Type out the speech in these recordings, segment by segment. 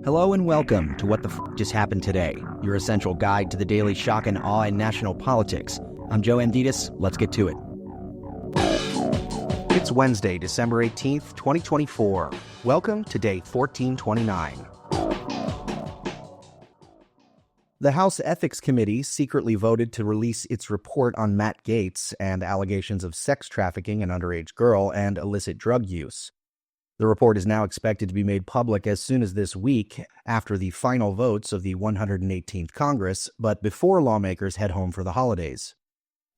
Hello and welcome to What the Just Happened Today, your essential guide to the daily shock and awe in national politics. I'm Joe Amditis. Let's get to it. It's Wednesday, December 18th, 2024. Welcome to day 1429. The House Ethics Committee secretly voted to release its report on Matt Gaetz and allegations of sex trafficking an underage girl and illicit drug use. The report is now expected to be made public as soon as this week, after the final votes of the 118th Congress, but before lawmakers head home for the holidays.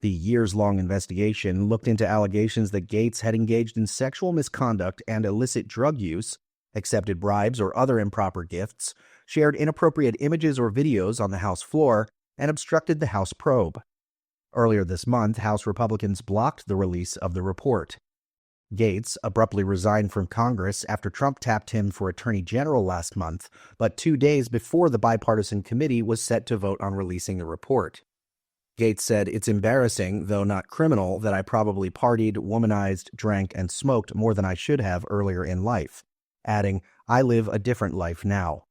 The years-long investigation looked into allegations that Gaetz had engaged in sexual misconduct and illicit drug use, accepted bribes or other improper gifts, shared inappropriate images or videos on the House floor, and obstructed the House probe. Earlier this month, House Republicans blocked the release of the report. Gaetz abruptly resigned from Congress after Trump tapped him for Attorney General last month, but 2 days before the bipartisan committee was set to vote on releasing the report. Gaetz said, "It's embarrassing, though not criminal, that I probably partied, womanized, drank, and smoked more than I should have earlier in life," adding, "I live a different life now."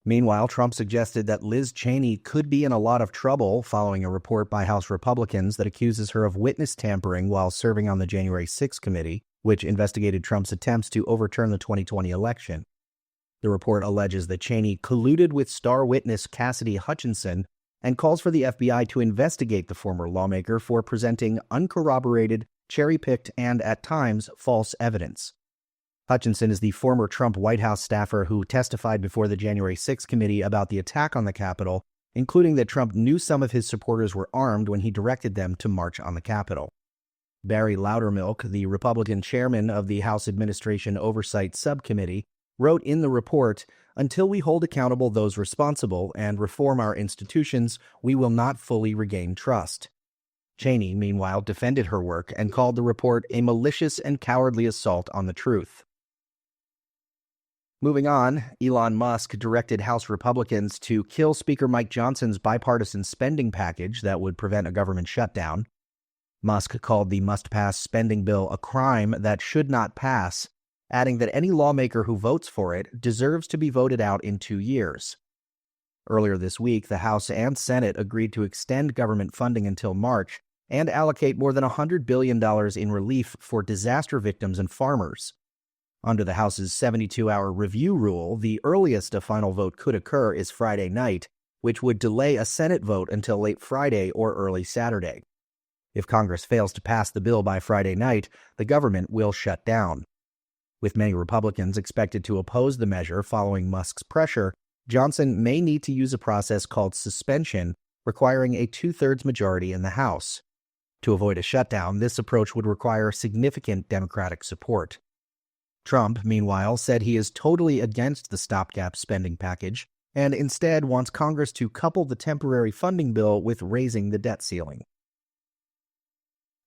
Meanwhile, Trump suggested that Liz Cheney could be in a lot of trouble following a report by House Republicans that accuses her of witness tampering while serving on the January 6th committee, which investigated Trump's attempts to overturn the 2020 election. The report alleges that Cheney colluded with star witness Cassidy Hutchinson and calls for the FBI to investigate the former lawmaker for presenting uncorroborated, cherry-picked, and at times false evidence. Hutchinson is the former Trump White House staffer who testified before the January 6th committee about the attack on the Capitol, including that Trump knew some of his supporters were armed when he directed them to march on the Capitol. Barry Loudermilk, the Republican chairman of the House Administration Oversight Subcommittee, wrote in the report, "Until we hold accountable those responsible and reform our institutions, we will not fully regain trust." Cheney, meanwhile, defended her work and called the report a malicious and cowardly assault on the truth. Moving on, Elon Musk directed House Republicans to kill Speaker Mike Johnson's bipartisan spending package that would prevent a government shutdown. Musk called the must-pass spending bill a crime that should not pass, adding that any lawmaker who votes for it deserves to be voted out in 2 years. Earlier this week, the House and Senate agreed to extend government funding until March and allocate more than $100 billion in relief for disaster victims and farmers. Under the House's 72-hour review rule, the earliest a final vote could occur is Friday night, which would delay a Senate vote until late Friday or early Saturday. If Congress fails to pass the bill by Friday night, the government will shut down. With many Republicans expected to oppose the measure following Musk's pressure, Johnson may need to use a process called suspension, requiring a 2/3 majority in the House. To avoid a shutdown, this approach would require significant Democratic support. Trump, meanwhile, said he is totally against the stopgap spending package and instead wants Congress to couple the temporary funding bill with raising the debt ceiling.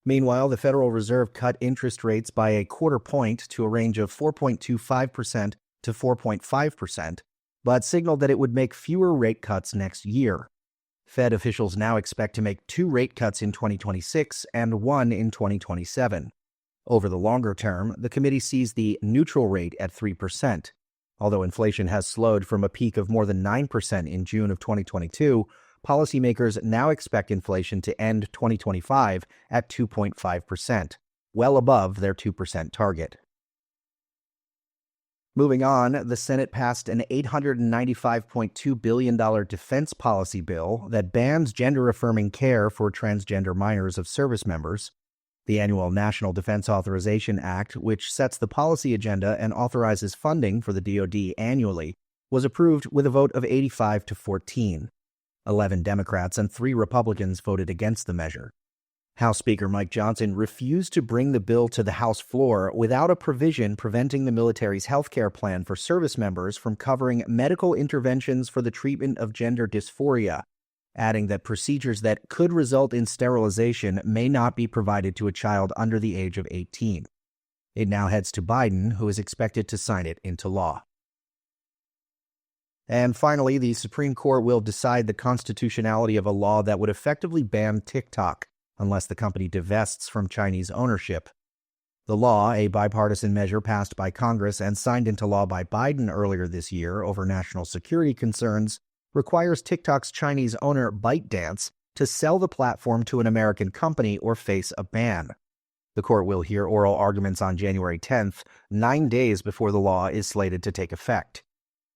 Meanwhile, the Federal Reserve cut interest rates by a 1/4 point to a range of 4.25% to 4.5%, but signaled that it would make fewer rate cuts next year. Fed officials now expect to make 2 rate cuts in 2026 and 1 in 2027. Over the longer term, the committee sees the neutral rate at 3%. Although inflation has slowed from a peak of more than 9% in June of 2022, policymakers now expect inflation to end 2025 at 2.5%, well above their 2% target. Moving on, the Senate passed an $895.2 billion defense policy bill that bans gender-affirming care for transgender minors of service members. The annual National Defense Authorization Act, which sets the policy agenda and authorizes funding for the DoD annually, was approved with a vote of 85 to 14. 11 Democrats and 3 Republicans voted against the measure. House Speaker Mike Johnson refused to bring the bill to the House floor without a provision preventing the military's health care plan for service members from covering medical interventions for the treatment of gender dysphoria, adding that procedures that could result in sterilization may not be provided to a child under the age of 18. It now heads to Biden, who is expected to sign it into law. And finally, the Supreme Court will decide the constitutionality of a law that would effectively ban TikTok unless the company divests from Chinese ownership. The law, a bipartisan measure passed by Congress and signed into law by Biden earlier this year over national security concerns, requires TikTok's Chinese owner ByteDance to sell the platform to an American company or face a ban. The court will hear oral arguments on January 10th, 9 days before the law is slated to take effect.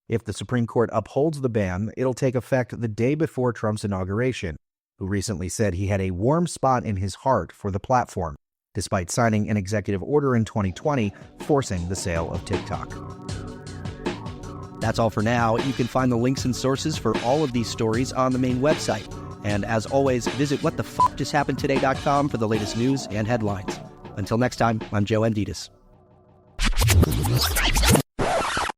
If the Supreme Court upholds the ban, it'll take effect the day before Trump's inauguration, who recently said he had a warm spot in his heart for the platform, despite signing an executive order in 2020 forcing the sale of TikTok. That's all for now. You can find the links and sources for all of these stories on the main website. And as always, visit whatthefjusthappenedtoday.com for the latest news and headlines. Until next time, I'm Joe Amditis.